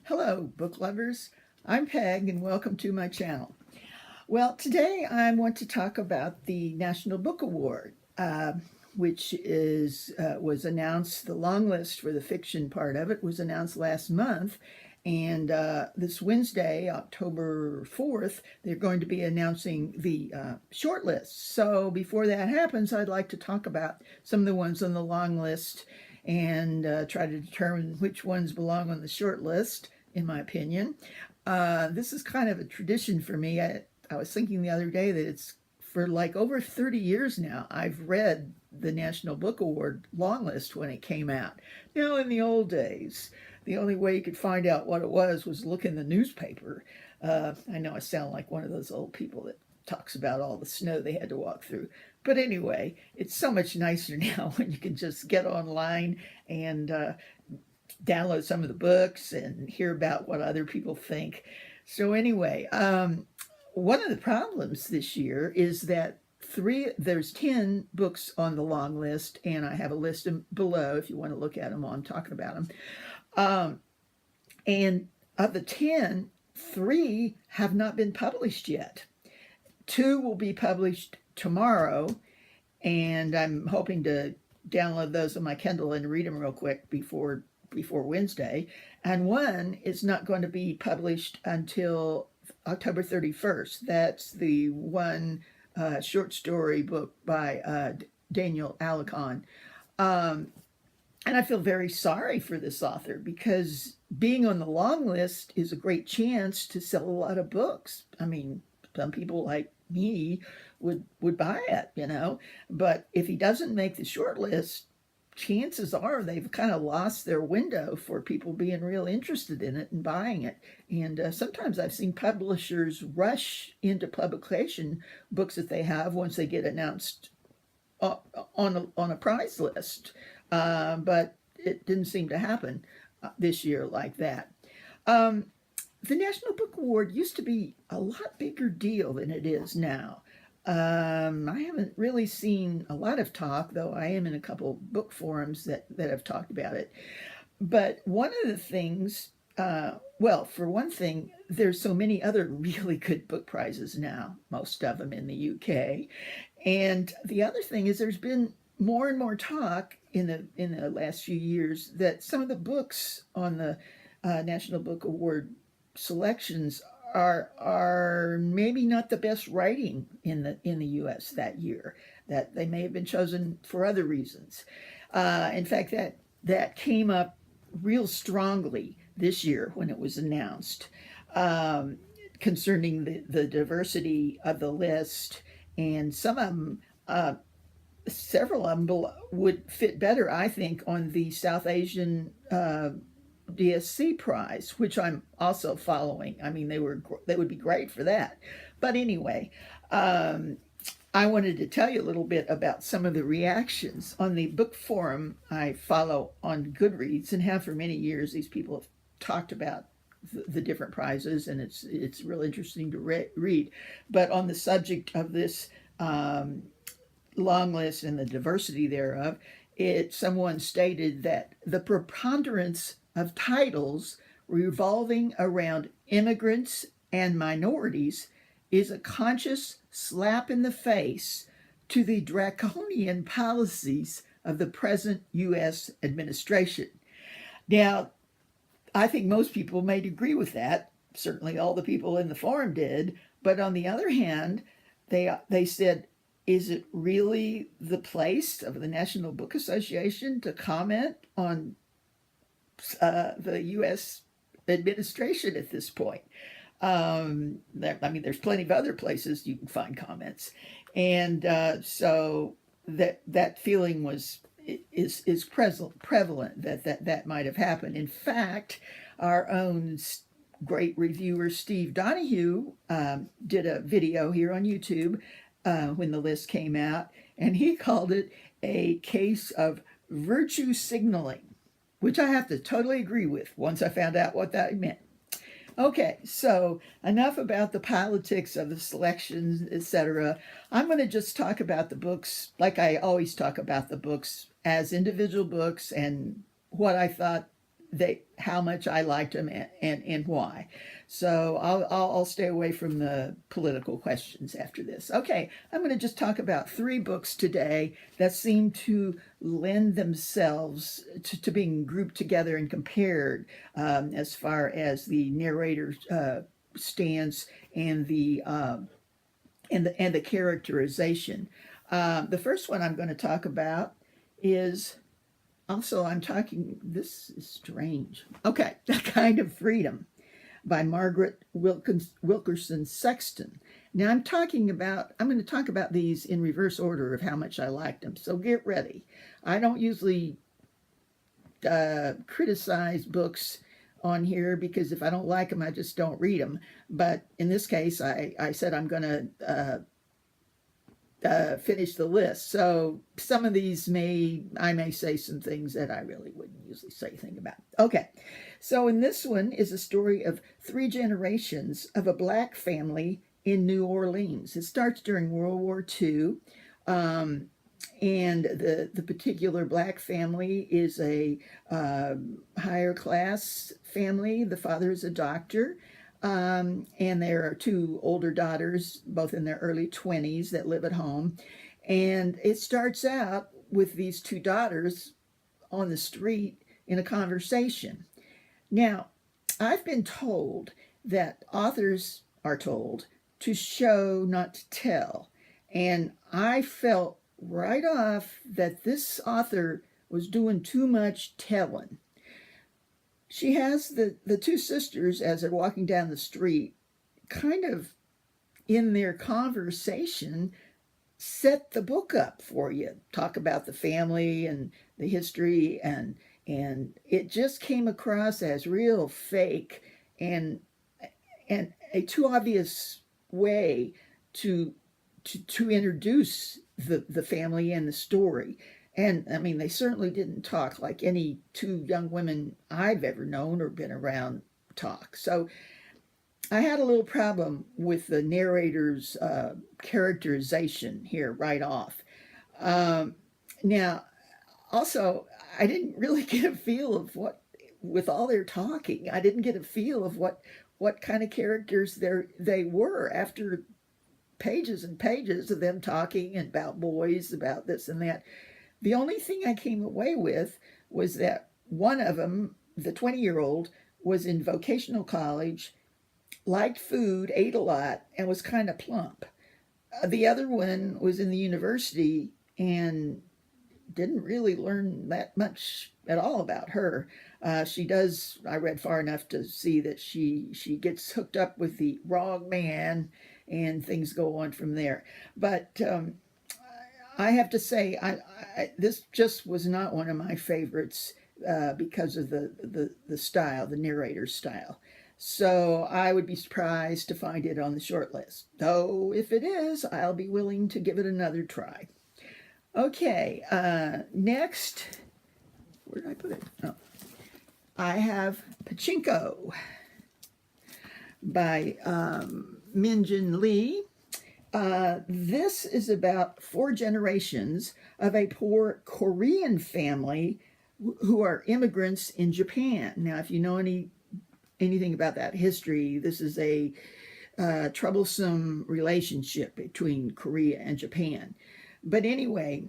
Hello, book lovers. I'm Peg, and welcome to my channel. Well, today I want to talk about the National Book Award, which was announced. The long list for the fiction part of it was announced last month, and this Wednesday, October 4th, they're going to be announcing the short list. So before that happens, I'd like to talk about some of the ones on the long list and try to determine which ones belong on the short list, in my opinion. This is kind of a tradition for me. I was thinking the other day that it's for like over 30 years now, I've read the National Book Award long list when it came out. In the old days, the only way you could find out what it was look in the newspaper. I know I sound like one of those old people that talks about all the snow they had to walk through. But anyway, it's so much nicer now when you can just get online and download some of the books and hear about what other people think. So anyway, one of the problems this year is that there's 10 books on the long list, and I have a list below if you want to look at them while I'm talking about them. And of the 10, 3 have not been published yet. 2 will be published tomorrow, and I'm hoping to download those on my Kindle and read them real quick before Wednesday. And 1 is not going to be published until October 31st. That's the one short story book by Daniel Alarcón. And I feel very sorry for this author because being on the long list is a great chance to sell a lot of books. I mean, some people like me would buy it, but if he doesn't make the short list, chances are they've kind of lost their window for people being real interested in it and buying it. And sometimes I've seen publishers rush into publication books that they have once they get announced on a prize list. But it didn't seem to happen this year like that. The National Book Award used to be a lot bigger deal than it is now. I haven't really seen a lot of talk, though I am in a couple book forums that have talked about it. But one of the things, for one thing, there's so many other really good book prizes now, most of them in the UK. And the other thing is there's been more and more talk in the last few years that some of the books on the National Book Award selections are maybe not the best writing in the U.S. that year. That they may have been chosen for other reasons. In fact, that came up real strongly this year when it was announced concerning the diversity of the list, and some of them. Several of them would fit better, I think, on the South Asian DSC prize, which I'm also following. I mean, they would be great for that. But anyway, I wanted to tell you a little bit about some of the reactions on the book forum I follow on Goodreads and have for many years. These people have talked about the different prizes, and it's real interesting to read. But on the subject of this long list and the diversity thereof, someone stated that the preponderance of titles revolving around immigrants and minorities is a conscious slap in the face to the draconian policies of the present U.S. administration. Now, I think most people may agree with that. Certainly all the people in the forum did. But on the other hand, they said, is it really the place of the National Book Association to comment on the U.S. administration at this point? There's plenty of other places you can find comments, and so that feeling is prevalent that might have happened. In fact, our own great reviewer Steve Donahue did a video here on YouTube when the list came out, and he called it a case of virtue signaling, which I have to totally agree with once I found out what that meant. Okay, so enough about the politics of the selections, etc. I'm going to just talk about the books like I always talk about the books as individual books and what I thought how much I liked them and why. So I'll stay away from the political questions after this. Okay, I'm going to just talk about 3 books today that seem to lend themselves to being grouped together and compared as far as the narrator's stance and the characterization. The first one I'm going to talk about is this is strange. Okay, A Kind of Freedom by Margaret Wilkerson Sexton. Now I'm going to talk about these in reverse order of how much I liked them. So get ready. I don't usually criticize books on here because if I don't like them, I just don't read them. But in this case, I said I'm going to finish the list. So some of these I may say some things that I really wouldn't usually say anything about. Okay, so in this one is a story of 3 generations of a black family in New Orleans. It starts during World War II, and the particular black family is a higher class family. The father is a doctor. And there are 2 older daughters, both in their early 20s, that live at home. And it starts out with these 2 daughters on the street in a conversation. Now, I've been told that authors are told to show, not to tell. And I felt right off that this author was doing too much telling. She has the 2 sisters, as they're walking down the street, kind of in their conversation, set the book up for you. Talk about the family and the history, and it just came across as real fake and a too obvious way to introduce the family and the story. And I mean, they certainly didn't talk like any 2 young women I've ever known or been around talk. So I had a little problem with the narrator's characterization here right off. Now, also, I didn't really get a feel of with all their talking, I didn't get a feel of what kind of characters they were after pages and pages of them talking about boys, about this and that. The only thing I came away with was that one of them, the 20-year-old, was in vocational college, liked food, ate a lot, and was kind of plump. The other one was in the university and didn't really learn that much at all about her. She does, I read far enough to see that she gets hooked up with the wrong man and things go on from there. But I have to say, this just was not one of my favorites because of the style, the narrator's style. So I would be surprised to find it on the short list. Though if it is, I'll be willing to give it another try. Okay, next, where did I put it? Oh, I have Pachinko by Min-Jin Lee. This is about 4 generations of a poor Korean family who are immigrants in Japan. Now, if you know anything about that history, this is a troublesome relationship between Korea and Japan. But anyway,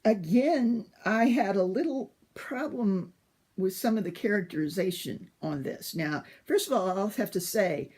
again, I had a little problem with some of the characterization on this. Now, first of all, I'll have to say,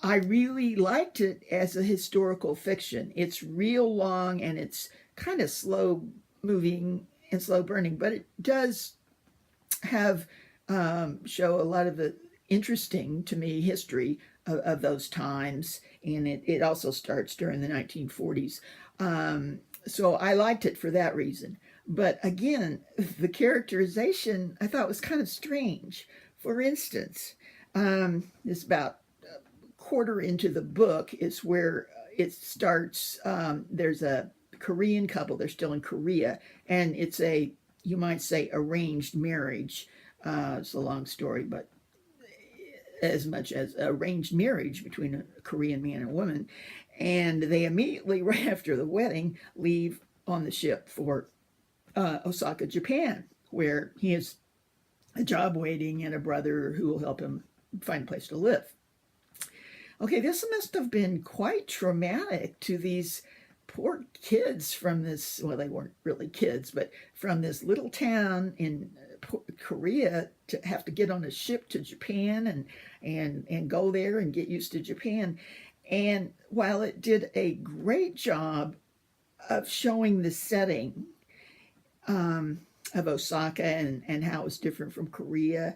I really liked it as a historical fiction. It's real long and it's kind of slow moving and slow burning, but it does have show a lot of the interesting, to me, history of those times. And it also starts during the 1940s. So I liked it for that reason. But again, the characterization I thought was kind of strange. For instance, it's about quarter into the book is where it starts. There's a Korean couple, they're still in Korea, and it's you might say, arranged marriage. It's a long story, but as much as arranged marriage between a Korean man and woman. And they immediately, right after the wedding, leave on the ship for Osaka, Japan. where he has a job waiting and a brother who will help him find a place to live. Okay, this must have been quite traumatic to these poor kids from this, well, they weren't really kids, but from this little town in Korea to have to get on a ship to Japan and go there and get used to Japan. And while it did a great job of showing the setting of Osaka and how it's different from Korea,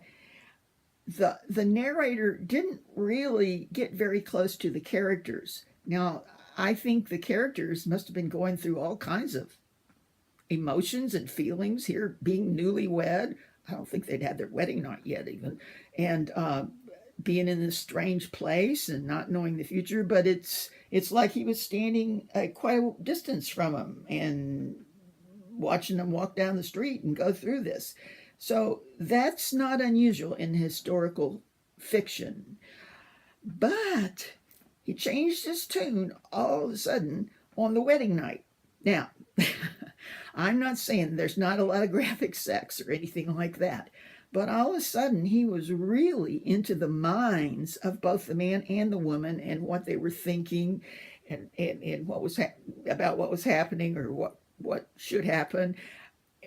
the narrator didn't really get very close to the characters. Now, I think the characters must have been going through all kinds of emotions and feelings here, being newlywed. I don't think they'd had their wedding night yet even. And being in this strange place and not knowing the future, but it's like he was standing at quite a distance from them and watching them walk down the street and go through this. So that's not unusual in historical fiction. But he changed his tune all of a sudden on the wedding night. Now, I'm not saying there's not a lot of graphic sex or anything like that, but all of a sudden he was really into the minds of both the man and the woman and what they were thinking and what was about what was happening or what should happen,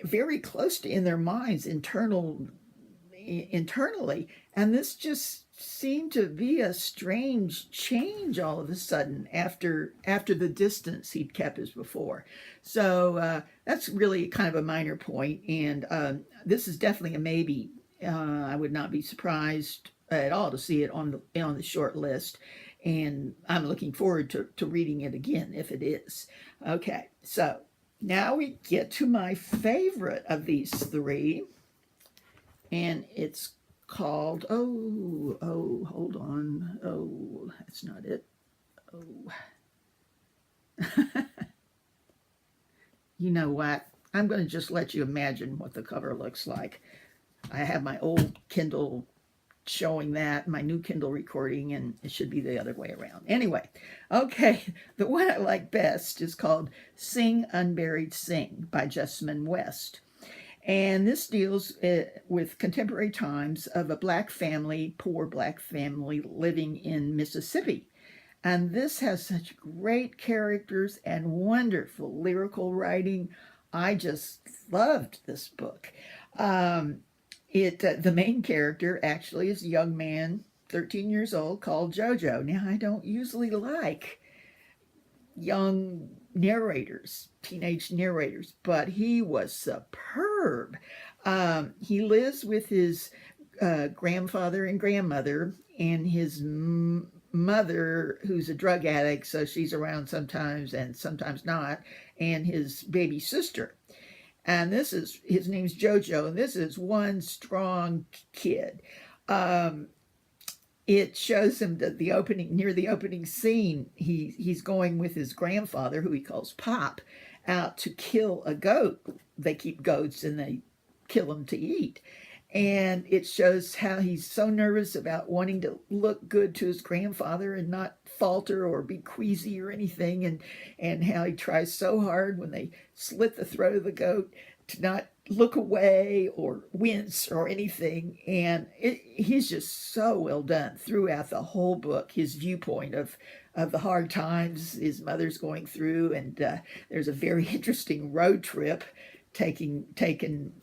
very close to in their minds internally. And this just seemed to be a strange change all of a sudden after the distance he'd kept as before. So that's really kind of a minor point, and this is definitely a maybe. I would not be surprised at all to see it on the short list, and I'm looking forward to reading it again if it is. Okay, so now we get to my favorite of these three, and it's called, hold on. Oh, that's not it. Oh. You know what? I'm going to just let you imagine what the cover looks like. I have my old Kindle showing that, my new Kindle recording, and it should be the other way around. Anyway, okay, the one I like best is called Sing, Unburied, Sing by Jesmyn West. And this deals with contemporary times of a black family, poor black family living in Mississippi. And this has such great characters and wonderful lyrical writing. I just loved this book. The main character actually is a young man, 13 years old, called Jojo. Now, I don't usually like young narrators, teenage narrators, but he was superb. He lives with his grandfather and grandmother and his mother, who's a drug addict, so she's around sometimes and sometimes not, and his baby sister. And his name's Jojo, and this is one strong kid. It shows him that near the opening scene, he's going with his grandfather, who he calls Pop, out to kill a goat. They keep goats and they kill them to eat. And it shows how he's so nervous about wanting to look good to his grandfather and not falter or be queasy or anything, and how he tries so hard when they slit the throat of the goat to not look away or wince or anything. And he's just so well done throughout the whole book. His viewpoint of the hard times his mother's going through, and there's a very interesting road trip taken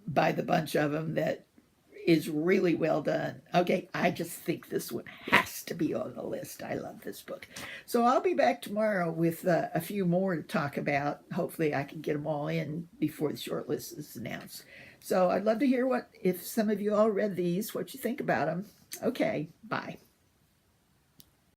by the bunch of them that is really well done. Okay, I just think this one has to be on the list. I love this book. So I'll be back tomorrow with a few more to talk about. Hopefully I can get them all in before the short list is announced. So I'd love to hear if some of you all read these, what you think about them. Okay, bye.